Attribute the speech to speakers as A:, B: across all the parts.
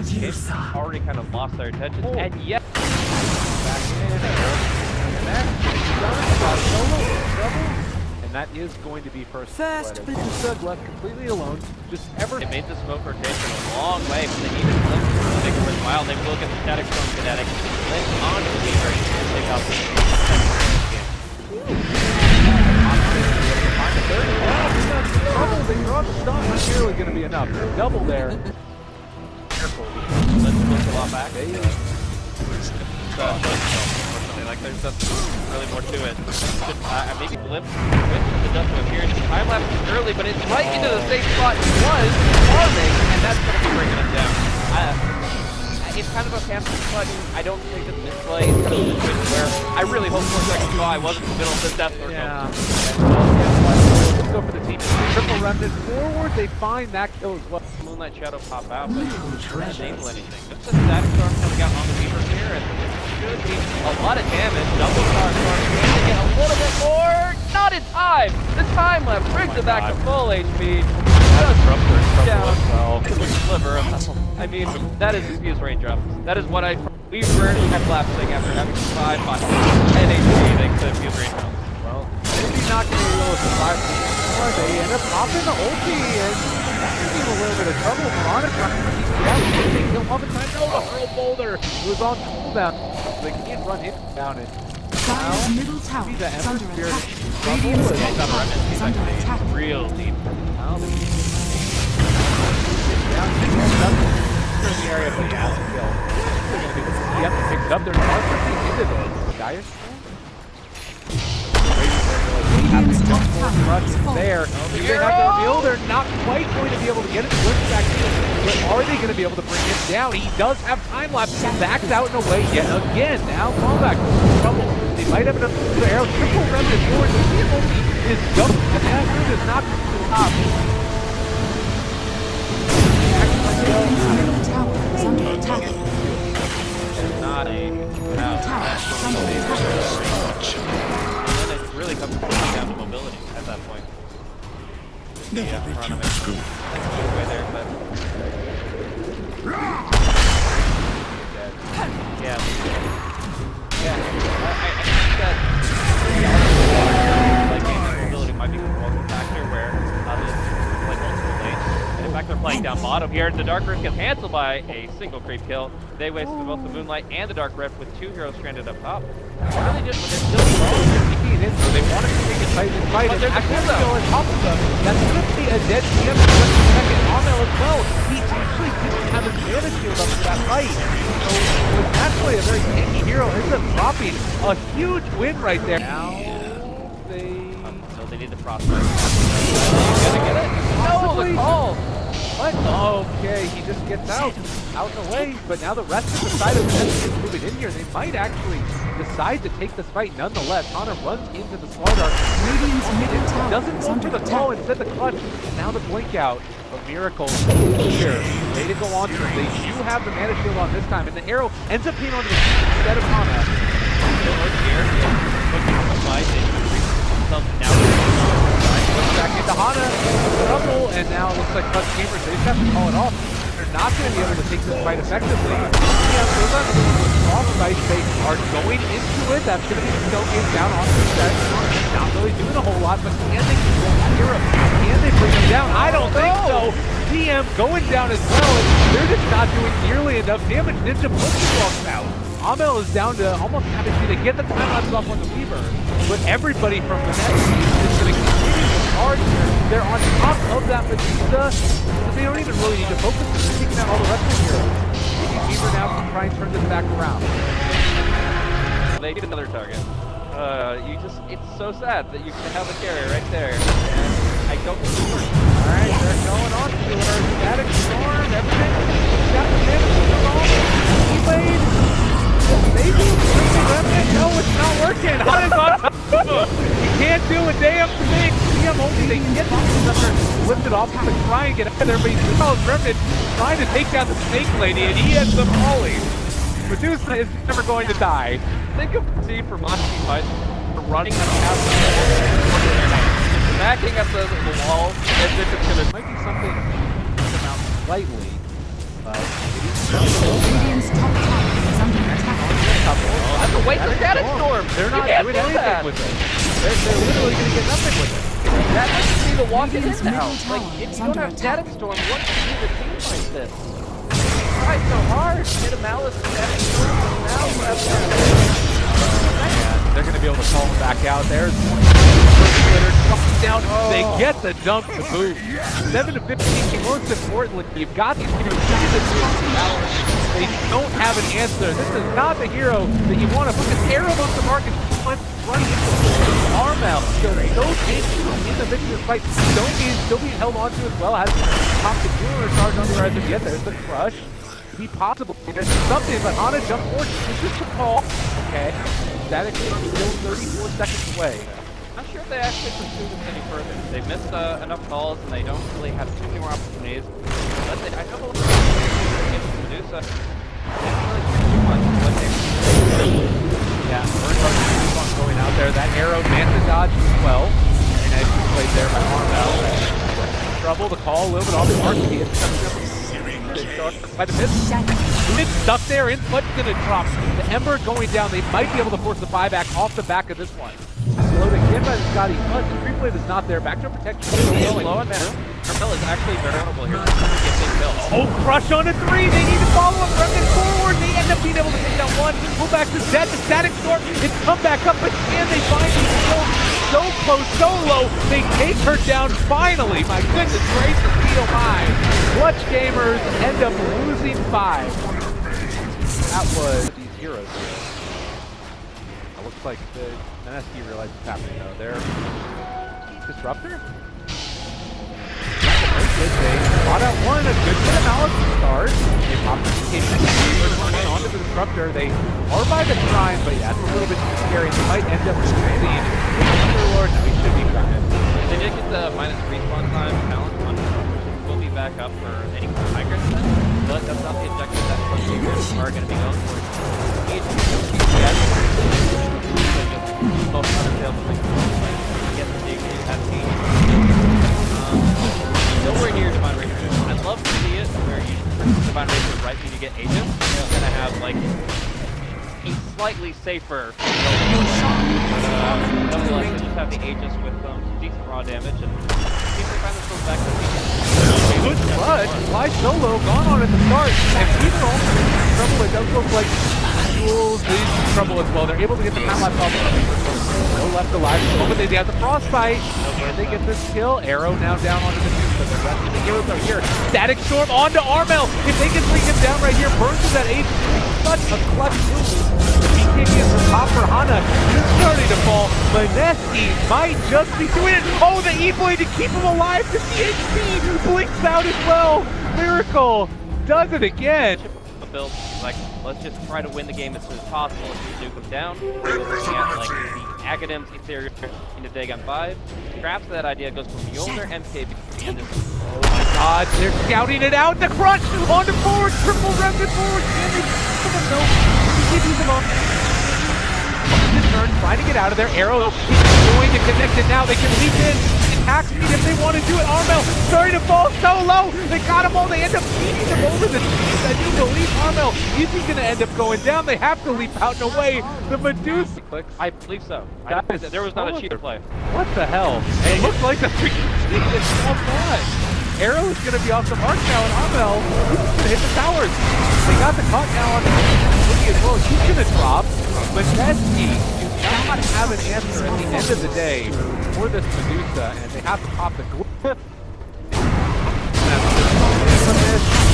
A: It's already kind of lost their attention, and yet back in, and that solo, and that is going to be first. Sug left completely alone, just ever. They made the smoke rotation a long way, but they needed to take it worthwhile. They look at the static storm kinetic, then on to the Weaver and pick up the they drop the stun, not nearly going to be enough. Double there. Careful, let's look a lot back. Like there's nothing really more to it. Maybe glimpse with the dust of appearance. Time lapse is early, but it's right into the same spot he was farming, and that's going to be bringing him down. It's kind of a fancy but I don't think that this play is kind of a situation where I really hope for a second try I wasn't in the middle of this death or Let's go for the team. Triple remnant forward, they find that kill as well. Moonlight Shadow pop out, but it doesn't enable anything. Just a static storm coming out on the Weaver here, and should be a lot of damage. Double star storm, can they get a little bit more? Not in time! The time left brings it back to full HP. Sliver of, I mean, that is the fuse raindrops. That is what we rarely have lapsing after having 5 on 10 HP thanks to fuse raindrops. Well, maybe not going to be able to survive anymore. They end up popping the ulti and giving a little bit of trouble. Chronic they kill off in time. No, the hurl boulder was on cooldown. They can't run him down it.
B: Dire's middle tower is under attack.
A: Radiant's top tower is under attack. Real deep. In the area, but he has to kill. They're going to be yep, picked up their marker into the Dire
B: Radiant's top tower is full.
A: There. They're not going to be able, they're not quite going to be able to get it to work back in. But are they going to be able to bring him down? He does have time lapse. He backs out and away yet again. Now fallback trouble. They might have enough arrow. Triple remnant forward. The vehicle is double. And that route is not to the top.
B: Radiant's middle tower is under attack.
A: Not a
B: tower is under attack.
A: And then it really comes down to mobility at that point. Yeah, way there, but yeah, I think that like mobility might be a factor where like multiple lanes. In fact, they're playing down bottom here. The Dark Rift gets canceled by a single creep kill. They wasted both the Moonlight and the Dark Rift with 2 heroes stranded up top. What really did, but they're still strong. They're in, so they want to take a tight fight. But there's a kill on top of them. That's going to be a dead PM in just a second. Amel as well. He actually didn't have his mana shield up for that fight. So it was actually a very tanky hero. Ends up dropping a huge win right there. Now so they need the prospect. Gonna get it? No, the call! What? Okay, he just gets out and away, but now the rest of the side of the bench is moving in here. They might actually decide to take this fight nonetheless. Connor runs into the slaughter.
B: Radiant's middle tower
A: Doesn't go for the call, instead the clutch. And now the blink out of Miracle here. They to go on to them. They do have the mana shield on this time, and the arrow ends up being on the instead of Hana. They look here. Looking for the fight. Now back into Hana, trouble, and now it looks like Clutch Gamers, they just have to call it off. They're not going to be able to take this fight effectively. Yeah, so that's off fight. They are going into it. That's going to be still game down on the set. Not really doing a whole lot, but can they control Europe? Can they bring him down? I don't think so. DM going down as well, and they're just not doing nearly enough damage. Ninja pushes walks out. Amel is down to almost having to get the time lapse off on the Weaver, but everybody from the next team is going to continue to charge here. They're on top of that Medusa, so they don't even really need to focus on taking out all the rest of the heroes. Maybe Weaver now can try and turn this back around. They get another target. It's so sad that you can have a carry right there. And I don't think it works. Alright, they're going on to her. Static storm, everything. Got the damage to the wall. He laid. Maybe remnant. No, it's not working. He can't do a damn thing. DM only they get the lift it off to try and get out of there, but he's remnant trying to take down the snake lady, and he ends up falling. Medusa is never going to die. Think of C for Mineski fight for running on the outside, backing up the wall, as if it's gonna might be something come out slightly, but
C: Static Storm.
A: They're not
C: You can't
A: doing
C: do
A: anything
C: that.
A: with it. They're literally going to get nothing with it.
C: That must be the walk in
B: Radiant's
C: now.
B: middle
C: Like,
B: tower
C: if
B: is
C: you don't
B: under
C: have
B: attack.
C: Static Storm, what can you do to team like this? Try so hard. Hit a Malice, Static Storm, now
A: And they're going to be able to call him back out. There's one. Down. They get the dunk to boot. 7 to 15. Most importantly, you've got these heroes. They don't have an answer. This is not the hero that you want to put this arrow on the market. Run into Armel. So dangerous in the midst of this fight. Still being held onto as well. Has popped the jeweler charge on the rise of yet. There's the crush. Be possible. There's something, but Hana jump forward. This is the call. Okay. Static Storm still 34 seconds away.
C: Not sure if they actually pursue this any further. They've missed enough calls and they don't really have too many more opportunities. But I know a little bit of Medusa. They don't really care too much what they
A: Yeah, Bernhard keeps on going out there. That arrow, Manta dodge as well. Very nicely played there by Armel. Trouble to call a little bit off the mark. He hits by the miss. It's stuck there. In Flut's gonna drop. The Ember going down. They might be able to force the buyback off the back of this one. Slow to get by the Scotty Flood. The free play is not there. Back to protection.
C: He's low on mana. Armel is actually vulnerable here. He's going to get big kills.
A: Oh, crush on a 3. They need to follow up, running forward. They end up being able to take down one. Pull back to Zed. The Static Storm. It's come back up, but can they find these kills? So close, so low. They take her down finally. My goodness gracious, oh my. Clutch Gamers end up losing 5. That was these heroes. It looks like the Mineski realizes what's happening though. They're Disruptor? They bought out one, a good bit of Malice to start. They popped the first onto the Disruptor. They are by the Shrine, but yeah, it's a little bit too scary. They might end up losing. Lord, no, he should be fine.
C: They did get the minus respawn time balance on will be back up for any Tigers then, but that's not the objective that most Tigers are going to be going for. Most unavailable things get the Tigers at nowhere near Divine Razor. I'd love to see it where you Divine Razor right when you get Aegis, you're going to have like a slightly safer nonetheless, they just have the Aegis with some decent raw damage and see if they find themselves back to the
A: good clutch. Fly solo gone on at the start. And even also trouble, it does look like Jules is in trouble as well. They're able to get the time lapse off. No left alive at the moment. They have the frostbite. Can they get this kill? Arrow now down onto the Medusa. The rest of the heroes are here. Static Storm onto Armel. If they can bring him down right here, burns to that Aegis. Such a clutch move. The BKB is from top for Hana. He's starting to fall. Mineski might just be doing it. Oh, the E-Blade to keep him alive. The CHP blinks out as well. Miracle does it again.
C: build. Like, let's just try to win the game as soon as possible. Let's just nuke them down. We're looking at like the Academ's Ethereal into Dagon 5. Scraps that idea, goes from Mjolnir, MKB, and this.
A: Oh my god, they're scouting it out. The crush on the forward, triple remnant forward. Can they no? Give you them up. Turn, trying to get out of there. Arrow going to connect it now. They can leap in. Attack speed if they want to do it. Armel starting to fall so low. They got them all. They end up beating them over the trees. I do believe Armel is he going to end up going down. They have to leap out and away. The Medusa clicks.
C: I believe so. There was not a cheater play.
A: What the hell? It looks like the freaking cheat is so much. Arrow is going to be off the mark now, and Armel is going to hit the towers. They got the caught now on the Mineski as well. He's going to drop. Mineski do not have an answer at the end of the day for this Medusa, and they have to pop the glyph.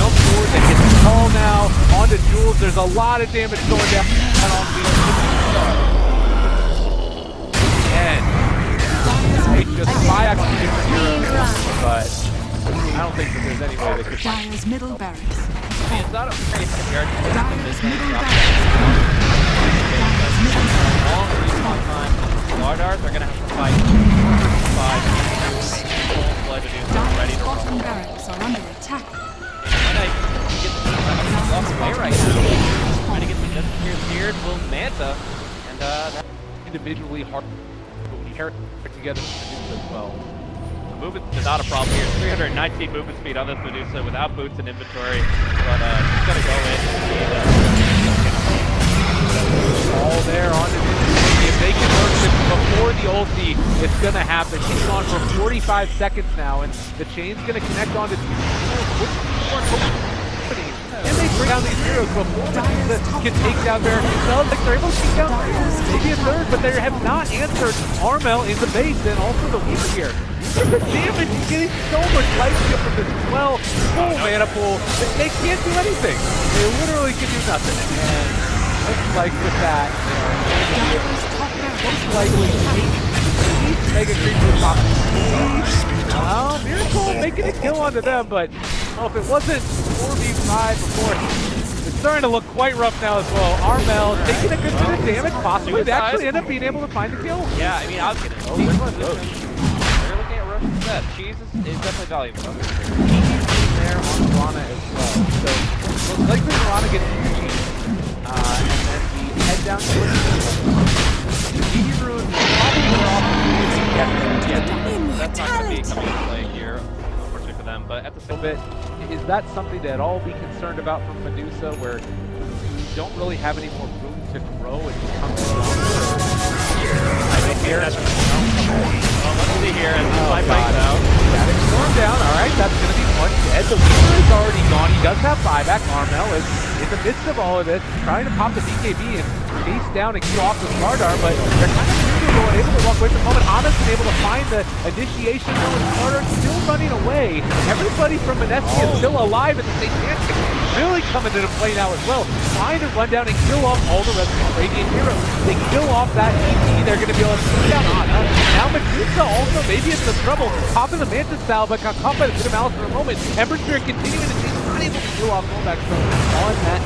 A: Jump forward, they get the call now onto Jules. There's a lot of damage going down on and they just buy out different heroes, but I don't think that there's any way they could find
B: Dire's middle barracks.
C: It's not a great compared to
B: Dire's middle barracks.
C: long respawn time. Lardars are going to have to fight 5 full blood to do something ready
B: Dire's
C: to roll.
B: bottom barracks are under attack.
C: And I get the walk away right now. Trying to get the just here, will Manta, and that
A: individually hard together as well.
C: the movement is not a problem here. 319 movement speed on this Medusa without boots and inventory, but she's going to go in.
A: All there on the the ulti, it's gonna happen. He's on for 45 seconds now, and the chain's gonna connect onto two. And they bring down these heroes before Medusa can take down their themselves. Like they're able to take down maybe a third, but they have not answered Armel in the base and also the Weaver here. Look at the damage, he's getting so much life steal from this as well. Full mana pool. They can't do anything. They literally can do nothing. And looks like with that, most likely Mega Creeper top. Miracle making a kill onto them, but if it wasn't 4v5 before, it's starting to look quite rough now as well. Armel taking a good bit of damage, possibly they actually end up being able to find the kill.
C: Yeah, I mean, I was getting they're looking at Roche instead. Cheese is definitely valuable.
A: Cheese there on Mirana as well. So most likely Mirana gets cheese, and then we head down to the DD Ruin probably more opportunities to get there.
C: That's not going to be coming into play here, unfortunately for them, but at the same
A: bit, is that something to at all be concerned about from Medusa, where you don't really have any more room to grow and become stronger?
C: I think here, let's see here as the fight bites out.
A: Static Storm down, alright, that's going to be one dead. The Weaver is already gone, he does have buyback. Armel is in the midst of all of this, trying to pop the BKB and chase down and get off the Slardar, but they're kind of miserable and able to walk away from the moment. Hana's been able to find the initiation, though, and Slardar still running away. Everybody from Mineski is still alive at the same time. Really coming into play now as well, trying to run down and kill off all the rest of the Radiant heroes. They kill off that ET, they're going to be able to take down Hana. Now Medusa also maybe in some trouble, popping the Mantis style, but got caught by the Malice for a moment. Ember Spirit continuing to chase, not able to kill off Rollback, so on that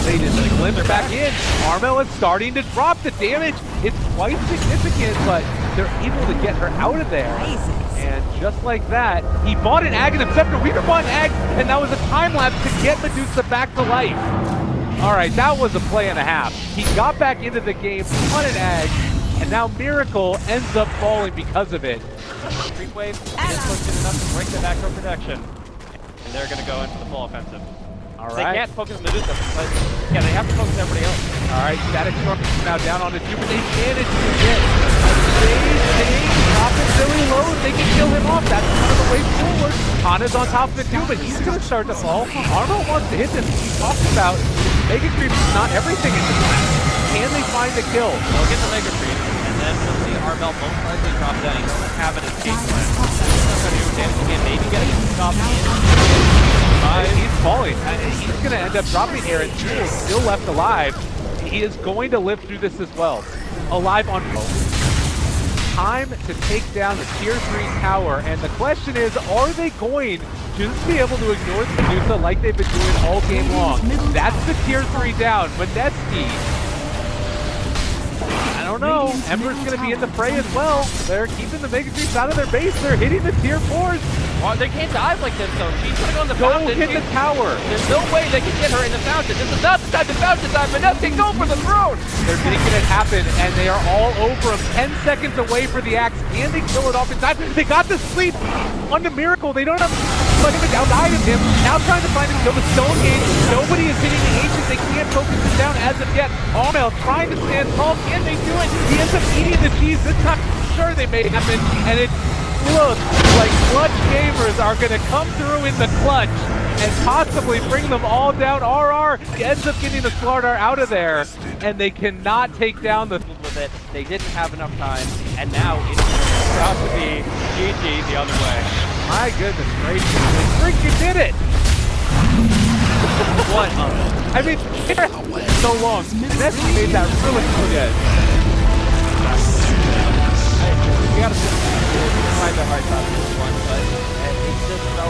A: they just glimpse back in. Armel is starting to drop the damage. It's quite significant, but they're able to get her out of there. And just like that, he bought an Aghanim Scepter. Weaver bought an Ag, and that was a time lapse to get Medusa back to life. All right, that was a play and a half. He got back into the game, bought an Ag, and now Miracle ends up falling because of it.
C: Creep wave is pushed in enough to break the macro protection, and they're going to go into the full offensive.
A: All
C: They
A: right.
C: can't focus Medusa, but yeah, they have to focus everybody else.
A: All right, Static Storm now down on the two, but they managed to get dropping really low. They can kill him off. That's kind of the way forward. Hana's on top of it too, but he's going to start to fall. Armel wants to hit this. He talks about Mega Creep is not everything in this match. Can they find the kill?
C: They'll get the Mega Creep, and then we'll see Armel most likely drop down. He doesn't have an escape plan. That's not going to do damage. He can maybe get a stop in.
A: He's falling. He's going to end up dropping here, and Jewel is still left alive. He is going to live through this as well. Alive on time to take down the tier 3 tower, and the question is, are they going to just be able to ignore the Medusa like they've been doing all game long? That's the tier 3 down. Mineski, I don't know. Ember's going to be in the fray as well. They're keeping the Mega Creeps out of their base. They're hitting the tier 4s.
C: Well, they can't dive like this, though. She's going to go in the
A: Go
C: fountain.
A: hit the tower.
C: There's no way they can get her in the fountain. This is not the time to fountain time. Mineski, go for the throne.
A: They're making it happen, and they are all over him. 10 seconds away for the axe. Can they kill it off in time? They got the sleep on the Miracle. They don't have to outside of him. Now trying to find him kill the Stone Gate. Nobody is hitting the Ancient. They can't focus him down as of yet. Armel trying to stand tall. Can they do it? He ends up eating the cheese. This time, sure they made it happen, and it looks like Clutch Gamers are going to come through in the clutch and possibly bring them all down. RR ends up getting the Slardar out of there, and they cannot take down the...
C: With it, they didn't have enough time, and now it's about to be GG the other way.
A: My goodness gracious, they freaking did it! What? I mean, so long. Mineski made that really good.